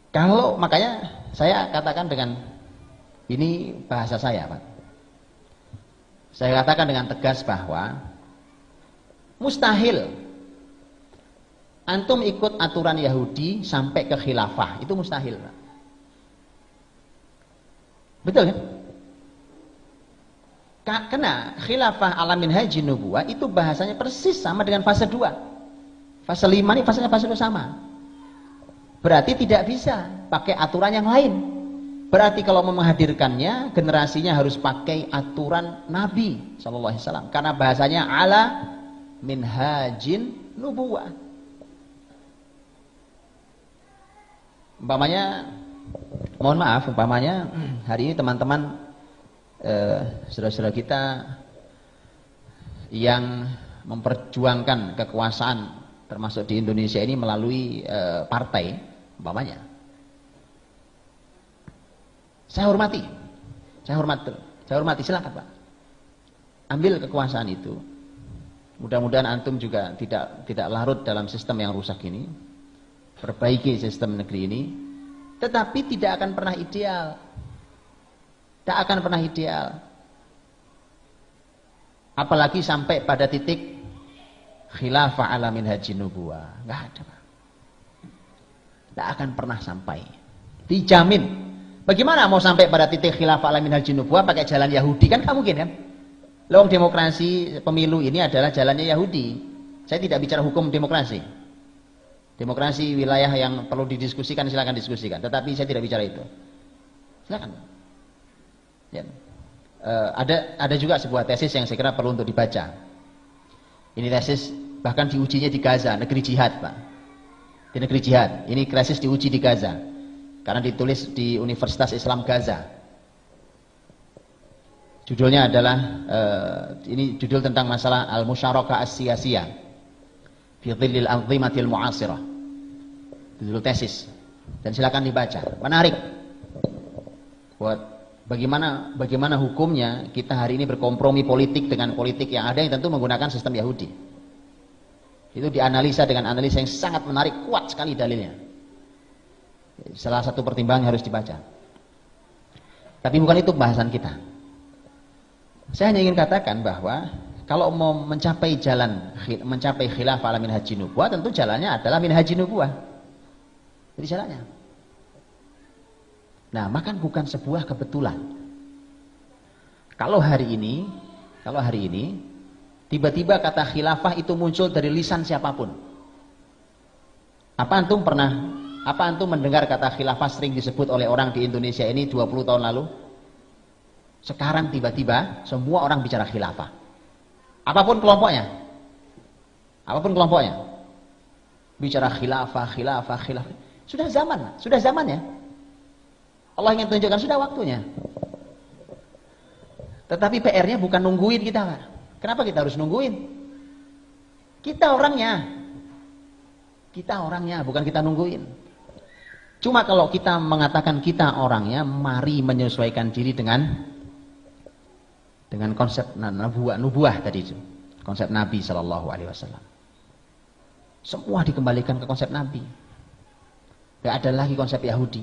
Kalau makanya saya katakan dengan ini bahasa saya, Pak. Saya katakan dengan tegas bahwa mustahil antum ikut aturan Yahudi sampai ke khilafah, itu mustahil, Pak. Betul kan? Karena khilafah ala minhaji nubuwah itu bahasanya persis sama dengan fase 2. Fase 5 ini fasenya fase 2 sama. Berarti tidak bisa pakai aturan yang lain. Berarti kalau mau menghadirkannya, generasinya harus pakai aturan Nabi sallallahu alaihi wasallam karena bahasanya ala minhajin nubuwah. Umpamanya, mohon maaf, umpamanya hari ini teman-teman saudara-saudara kita yang memperjuangkan kekuasaan termasuk di Indonesia ini melalui partai, umpamanya. Saya hormati, silakan Pak. Ambil kekuasaan itu. Mudah-mudahan antum juga tidak larut dalam sistem yang rusak ini. Perbaiki sistem negeri ini, tetapi tidak akan pernah ideal. Tak akan pernah ideal. Apalagi sampai pada titik khilafah ala minhajin nubuwah. Enggak ada, Pak. Tak akan pernah sampai. Dijamin. Bagaimana mau sampai pada titik khilafah ala minhajin nubuwah pakai jalan Yahudi? Kan nggak mungkin kan? Lewat demokrasi pemilu ini adalah jalannya Yahudi. Saya tidak bicara hukum demokrasi. Demokrasi wilayah yang perlu didiskusikan silakan diskusikan. Tetapi saya tidak bicara itu. Silakan. Ya. Ada juga sebuah tesis yang saya kira perlu untuk dibaca. Ini tesis bahkan diujinya di Gaza, negeri jihad, Pak. Di negeri jihad. Ini tesis diuji di Gaza. Karena ditulis di Universitas Islam Gaza. Judulnya adalah ini judul tentang masalah al-musyarakah as-siyasiyah fi dhillil anzimatil mu'asirah. Judul tesis. Dan silakan dibaca. Menarik. Buat bagaimana hukumnya kita hari ini berkompromi politik dengan politik yang ada yang tentu menggunakan sistem Yahudi. Itu dianalisa dengan analisa yang sangat menarik, kuat sekali dalilnya. Salah satu pertimbangan harus dibaca. Tapi bukan itu bahasan kita. Saya hanya ingin katakan bahwa kalau mau mencapai khilafah ala minhajin nubuwah, tentu jalannya adalah minhajin nubuwah. Jadi jalannya. Nah, maka bukan sebuah kebetulan. Kalau hari ini tiba-tiba kata khilafah itu muncul dari lisan siapapun. Apa antum mendengar kata khilafah sering disebut oleh orang di Indonesia ini 20 tahun lalu? Sekarang tiba-tiba semua orang bicara khilafah. Apapun kelompoknya. Bicara khilafah. Sudah zamannya. Allah ingin tunjukkan sudah waktunya. Tetapi PR-nya bukan nungguin kita, Pak. Kenapa kita harus nungguin? Kita orangnya, bukan kita nungguin. Cuma kalau kita mengatakan kita orangnya, mari menyesuaikan diri dengan konsep nubuah tadi itu. Konsep Nabi sallallahu alaihi wasallam. Semua dikembalikan ke konsep Nabi. Gak ada lagi konsep Yahudi.